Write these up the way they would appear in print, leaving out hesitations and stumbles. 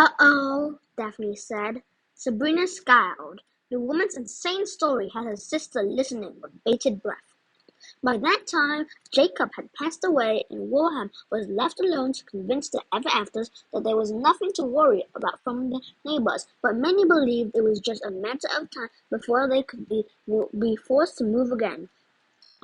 Uh-oh, Daphne said. Sabrina scowled. The woman's insane story had her sister listening with bated breath. By that time, Jacob had passed away and Wilhelm was left alone to convince the ever-afters that there was nothing to worry about from the neighbors, but many believed it was just a matter of time before they could be forced to move again.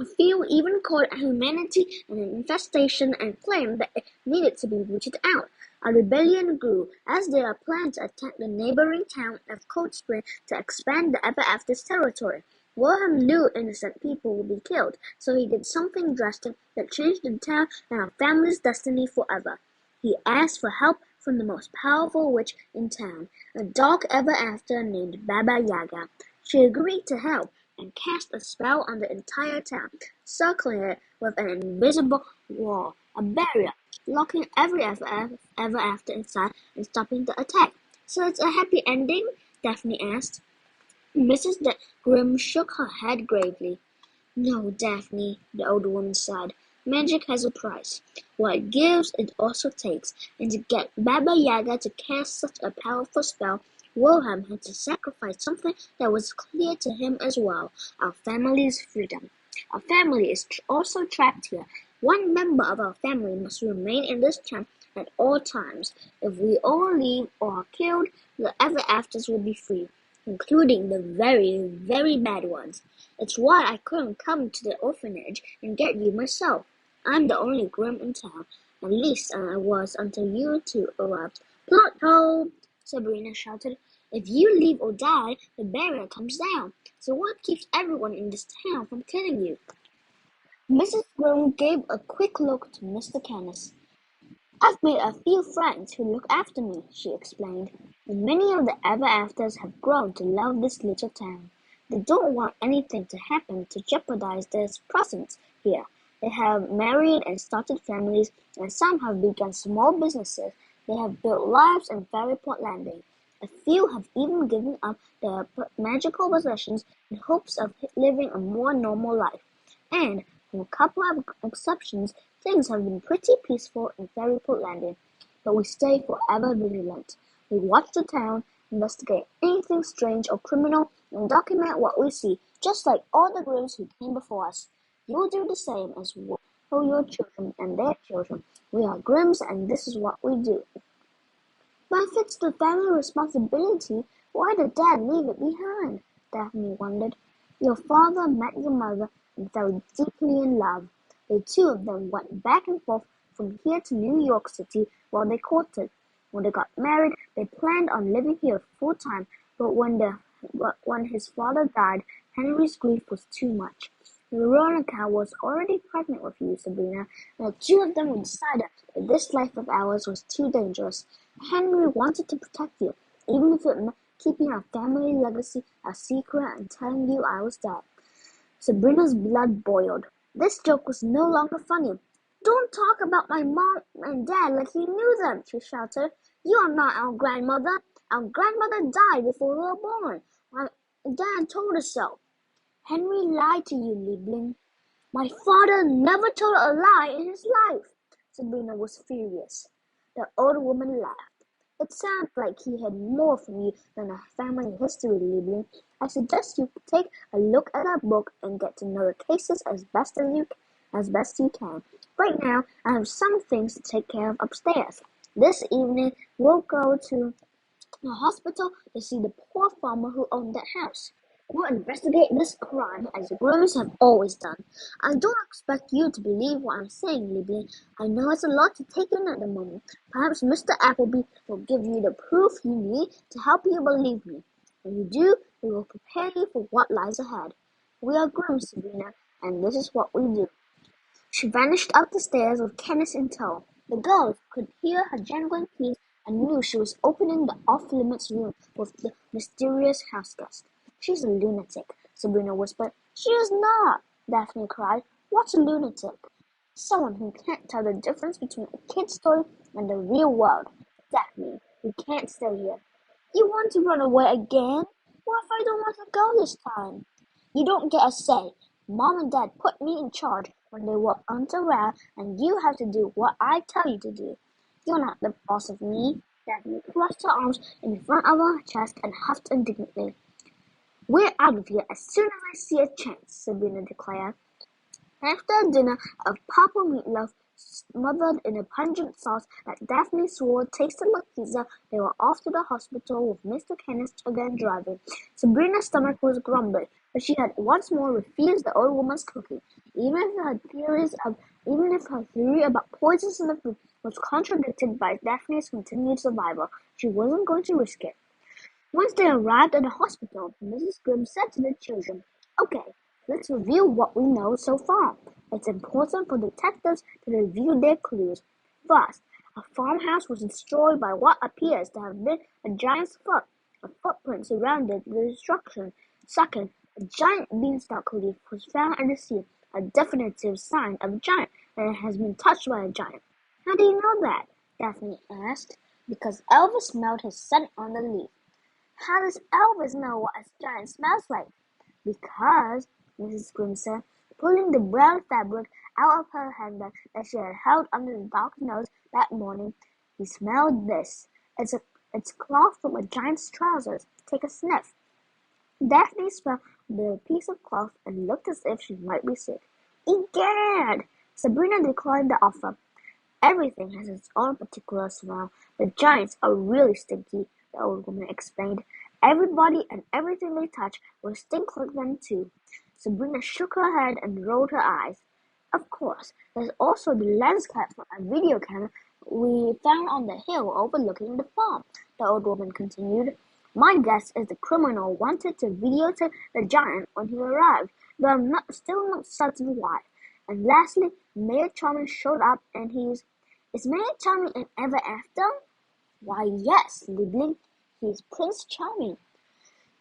A few even called humanity an infestation and claimed that it needed to be rooted out. A rebellion grew, as there are plans to attack the neighboring town of Cold Spring to expand the Ever-After's territory. Wilhelm knew innocent people would be killed, so he did something drastic that changed the town and our family's destiny forever. He asked for help from the most powerful witch in town, a dark ever-after named Baba Yaga. She agreed to help and cast a spell on the entire town, circling it with an invisible wall, a barrier, locking every ever-after inside and stopping the attack. So it's a happy ending? Daphne asked. Mrs. Grimm shook her head gravely. No, Daphne, the old woman sighed. Magic has a price. What it gives, it also takes, and to get Baba Yaga to cast such a powerful spell, Wilhelm had to sacrifice something that was clear to him as well, our family's freedom. Our family is also trapped here. One member of our family must remain in this town at all times. If we all leave or are killed, the ever-afters will be free, including the very, very bad ones. It's why I couldn't come to the orphanage and get you myself. I'm the only Grimm in town. At least I was until you two arrived. Plot hole! Sabrina shouted. If you leave or die, the barrier comes down. So what keeps everyone in this town from killing you? Mrs. Grimm gave a quick look to Mr. Canis. I've made a few friends who look after me, she explained, and many of the ever-afters have grown to love this little town. They don't want anything to happen to jeopardize their presence here. They have married and started families, and some have begun small businesses. They have built lives in Fairyport Landing. A few have even given up their magical possessions in hopes of living a more normal life. And, with a couple of exceptions, things have been pretty peaceful in Fairyport Landing, but we stay forever vigilant. We watch the town, investigate anything strange or criminal, and document what we see, just like all the Grimms who came before us. You'll do the same as for your children and their children. We are Grimms, and this is what we do. But if it's the family responsibility, why did Dad leave it behind? Daphne wondered. Your father met your mother and fell deeply in love. The two of them went back and forth from here to New York City while they courted. When they got married, they planned on living here full-time, but when his father died, Henry's grief was too much. Veronica was already pregnant with you, Sabrina, and the two of them decided that this life of ours was too dangerous. Henry wanted to protect you, even if it meant keeping our family legacy a secret and telling you I was dead. Sabrina's blood boiled. This joke was no longer funny. Don't talk about my mom and dad like you knew them, she shouted. You are not our grandmother. Our grandmother died before we were born. My dad told us so. Henry lied to you, Liebling. My father never told a lie in his life. Sabrina was furious. The old woman laughed. It sounds like he had more from you than a family history, Liebling. I suggest you take a look at our book and get to know the cases as best you can. Right now, I have some things to take care of upstairs. This evening, we'll go to the hospital to see the poor farmer who owned that house. We'll investigate this crime as the Grimms have always done. I don't expect you to believe what I'm saying, Liebling. I know it's a lot to take in at the moment. Perhaps Mr. Appleby will give you the proof you need to help you believe me. When you do, we will prepare you for what lies ahead. We are Grimms, Sabrina, and this is what we do. She vanished up the stairs with Canis in tow. The girls could hear her jangling keys and knew she was opening the off-limits room with the mysterious houseguest. She's a lunatic, Sabrina whispered. She is not, Daphne cried. What's a lunatic? Someone who can't tell the difference between a kid's story and the real world. Daphne, we can't stay here. You want to run away again? What if I don't want to go this time? You don't get a say. Mom and Dad put me in charge when they were around, and you have to do what I tell you to do. You're not the boss of me. Daphne crossed her arms in front of her chest and huffed indignantly. "We're out of here as soon as I see a chance," Sabrina declared. After a dinner of purple meatloaf smothered in a pungent sauce that Daphne swore tasted like pizza, they were off to the hospital with Mr. Kenneth again driving. Sabrina's stomach was grumbling, but she had once more refused the old woman's cooking. Even if her theory about poisons in the food was contradicted by Daphne's continued survival, she wasn't going to risk it. Once they arrived at the hospital, Mrs. Grimm said to the children, "Okay, let's review what we know so far. It's important for detectives to review their clues. First, a farmhouse was destroyed by what appears to have been a giant's foot. A footprint surrounded the destruction. Second, a giant beanstalk leaf was found in the sea, a definitive sign of a giant that it has been touched by a giant." "How do you know that?" Daphne asked. "Because Elvis smelled his scent on the leaf." "How does Elvis know what a giant smells like?" "Because," Mrs. Grimm said, pulling the brown fabric out of her handbag that she had held under the dog's nose that morning, "he smelled this. It's cloth from a giant's trousers. Take a sniff." Daphne smelled the piece of cloth and looked as if she might be sick. "Egad!" Sabrina declined the offer. "Everything has its own particular smell. The giants are really stinky," the old woman explained. "Everybody and everything they touch will stink like them too." Sabrina shook her head and rolled her eyes. "Of course, there's also the lens cap from a video camera we found on the hill overlooking the farm," the old woman continued. "My guess is the criminal wanted to videotape the giant when he arrived, but I'm still not certain why. And lastly, Mayor Charming showed up and Is Mayor Charming an ever after?" "Why, yes, Liebling. He's Prince Charming."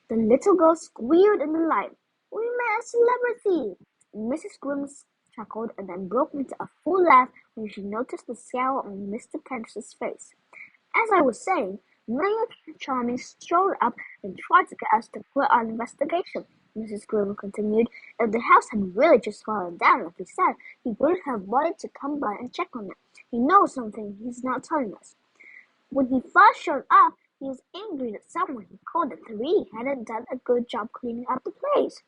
The little girl squealed in delight. "We met a celebrity!" Mrs. Grimm chuckled and then broke into a full laugh when she noticed the scowl on Mr. Kenneth's face. "As I was saying, Mayor Charming strolled up and tried to get us to quit our investigation," Mrs. Grimm continued. "If the house had really just fallen down, like he said, he wouldn't have wanted to come by and check on it. He knows something he's not telling us. When he first showed up, he was angry that someone he called the Three hadn't done a good job cleaning up the place."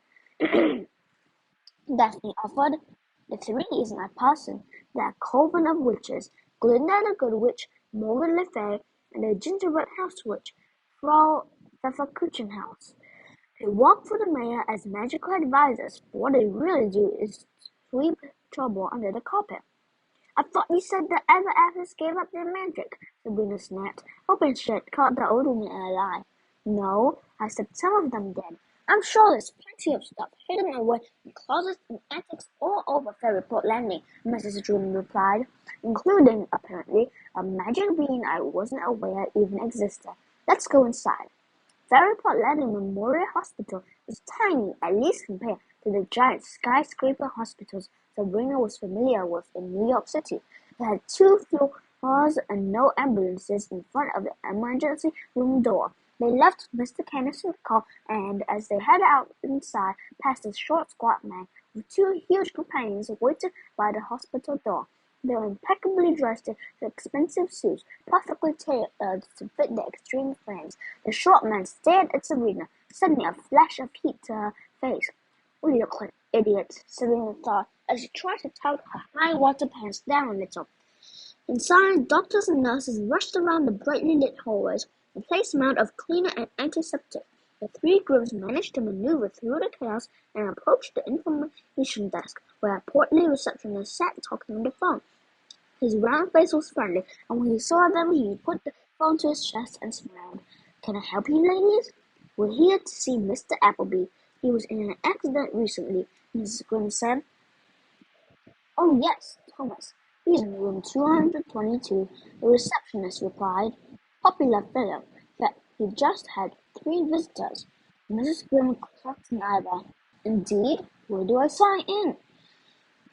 Daphne offered. "The Three isn't a person. They're a coven of witches. Glinda the Good Witch, Morgan Le Fay, and the Gingerbread House Witch, Frau Pfefferkuchenhaus. They work for the mayor as magical advisors, but what they really do is sweep trouble under the carpet." "I thought you said the ever afters gave up their magic," Sabrina snapped, hoping she had caught the old woman in a lie. "No, I said some of them did. I'm sure there's plenty of stuff hidden away in closets and attics all over Fairyport Landing," Mrs. Dream replied, "including, apparently, a magic bean I wasn't aware even existed. Let's go inside." Fairyport Landing Memorial Hospital was tiny, at least compared to the giant skyscraper hospitals Sabrina was familiar with in New York City. It had 2 floors and no ambulances in front of the emergency room door. They left Mr. Kenneth's car and, as they headed out inside, passed a short, squat man with 2 huge companions waiting by the hospital door. They were impeccably dressed in expensive suits, perfectly tailored to fit their extreme frames. The short man stared at Sabrina, sending a flash of heat to her face. "We look like idiots," Sabrina thought, as she tried to tuck her high-water pants down a little. Inside, doctors and nurses rushed around the brightly lit hallways, a place smelled of cleaner and antiseptic. The 3 groups managed to maneuver through the chaos and approached the information desk, where a portly receptionist sat talking on the phone. His round face was friendly, and when he saw them he put the phone to his chest and smiled. "Can I help you, ladies?" "We're here to see Mr. Appleby. He was in an accident recently," Mrs. Grimm said. "Oh, yes, Thomas. He's in room 222, the receptionist replied. "Popular fellow, yet he just had 3 visitors." Mrs. Grimm cocked an eyebrow. "Indeed? Where do I sign in?"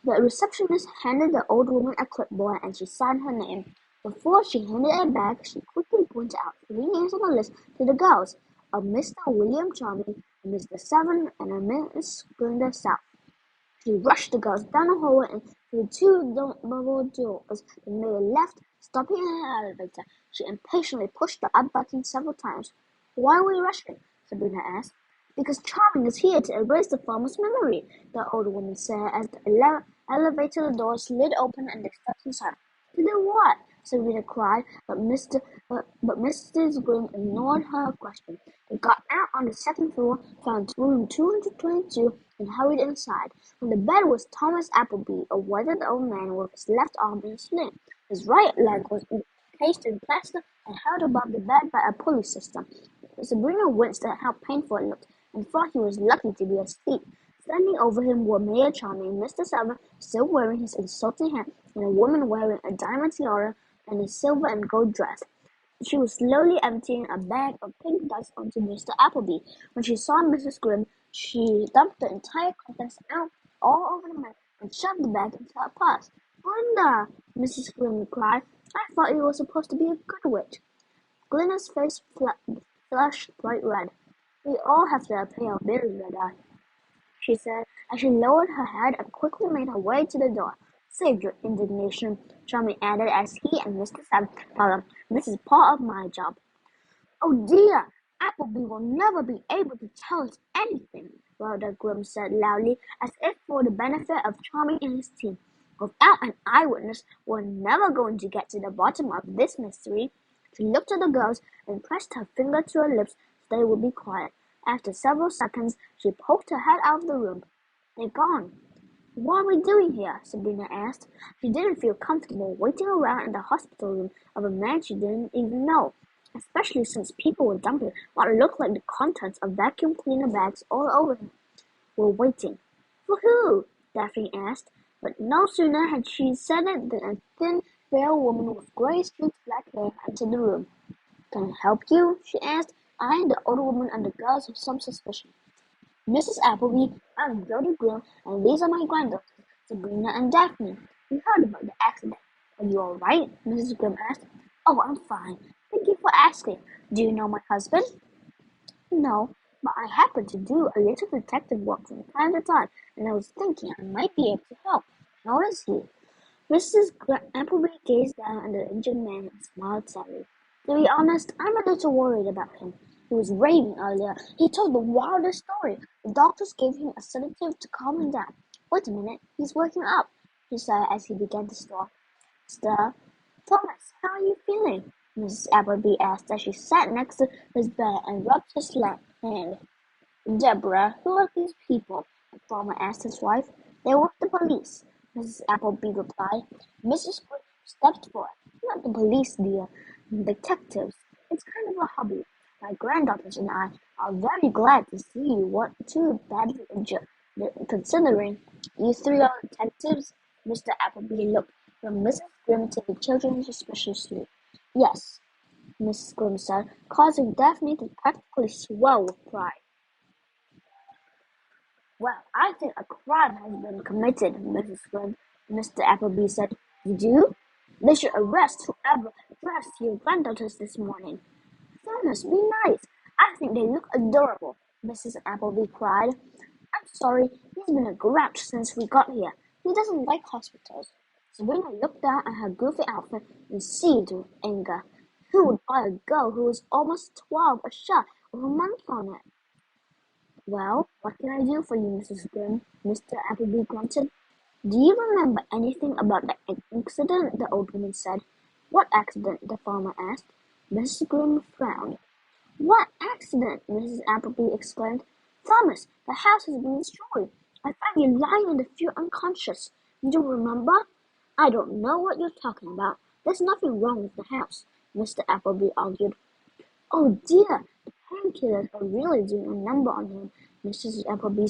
The receptionist handed the old woman a clipboard and she signed her name. Before she handed it back, she quickly pointed out 3 names on the list to the girls: a Mr. William Charming, a Mr. Seven, and a Miss Glinda South. She rushed the girls down the hallway and through 2 double doors, then made a left, stopping in an elevator. She impatiently pushed the up button several times. "Why are we rushing?" Sabrina asked. "Because Charming is here to erase the farmer's memory," the old woman said as the elevator door slid open and they stepped inside. "To do what?" Sabrina cried, but Mrs. Grimm ignored her question. They got out on the second floor, found room 222, and hurried inside. On the bed was Thomas Appleby, a weathered old man with his left arm in a sling. His right leg was encased in plaster and held above the bed by a pulley system. Sabrina winced at how painful it looked, and thought he was lucky to be asleep. Standing over him were Mayor Charming, Mr. Salmon still wearing his insulting hat, and a woman wearing a diamond tiara and a silver and gold dress. She was slowly emptying a bag of pink dust onto Mr. Appleby. When she saw Mrs. Grimm, she dumped the entire contents out all over the mat and shoved the bag into her purse. "Glinda!" Mrs. Grimm cried. "I thought you were supposed to be a good witch." Glinda's face flushed bright red. "We all have to pay our bills, Red-Eye," she said as she lowered her head and quickly made her way to the door. "Save your indignation," Charming added as he and Mr. Sam followed. "This is part of my job." "Oh dear! Appleby will never be able to tell us anything," Rhoda Grimm said loudly, as if for the benefit of Charming and his team. "Without an eyewitness, we're never going to get to the bottom of this mystery." She looked at the girls and pressed her finger to her lips so they would be quiet. After several seconds, she poked her head out of the room. "They're gone." "What are we doing here?" Sabrina asked. She didn't feel comfortable waiting around in the hospital room of a man she didn't even know, especially since people were dumping what looked like the contents of vacuum cleaner bags all over him. "We're waiting." "For who?" Daphne asked, but no sooner had she said it than a thin, pale woman with gray streaked black hair entered the room. "Can I help you?" she asked, eyeing the older woman and the girls with some suspicion. "Mrs. Appleby, I'm Rhoda Grimm, and these are my granddaughters, Sabrina and Daphne. We heard about the accident." "Are you all right?" Mrs. Grimm asked. "Oh, I'm fine. Thank you for asking. Do you know my husband?" "No, but I happen to do a little detective work from time to time, and I was thinking I might be able to help. How is he?" Mrs. Appleby gazed down at the injured man and smiled sadly. "To be honest, I'm a little worried about him. He was raving earlier. He told the wildest story. The doctors gave him a sedative to calm him down. Wait a minute, he's waking up," she said as he began to stir. "Thomas, how are you feeling?" Mrs. Appleby asked as she sat next to his bed and rubbed his left hand. "Deborah, who are these people?" the farmer asked his wife. "They were the police," Mrs. Appleby replied. Mrs. Quick stepped forward. "Not the police, dear. Detectives. It's kind of a hobby. My granddaughters and I are very glad to see you weren't too badly injured, considering you three are detectives." Mr. Appleby looked from Mrs. Grimm to the children suspiciously. "Yes," Mrs. Grimm said, causing Daphne to practically swell with pride. "Well, I think a crime has been committed, Mrs. Grimm," Mr. Appleby said. "You do? They should arrest whoever dressed your granddaughters this morning." "Thomas, be nice. I think they look adorable," Mrs. Appleby cried. "I'm sorry, he's been a grouch since we got here. He doesn't like hospitals." Sabrina looked down at her goofy outfit and seethed with anger. Who would buy a girl who was almost 12 a shot with a monkey on it? "Well, what can I do for you, Mrs. Grimm?" Mr. Appleby grunted. "Do you remember anything about the accident?" the old woman said. "What accident?" the farmer asked. Mrs. Grimm frowned. "What accident?" Mrs. Appleby exclaimed. "Thomas, the house has been destroyed. I found you lying in the field unconscious. You don't remember?" "I don't know what you're talking about. There's nothing wrong with the house," Mr. Appleby argued. "Oh dear, the painkillers are really doing a number on him," Mrs. Appleby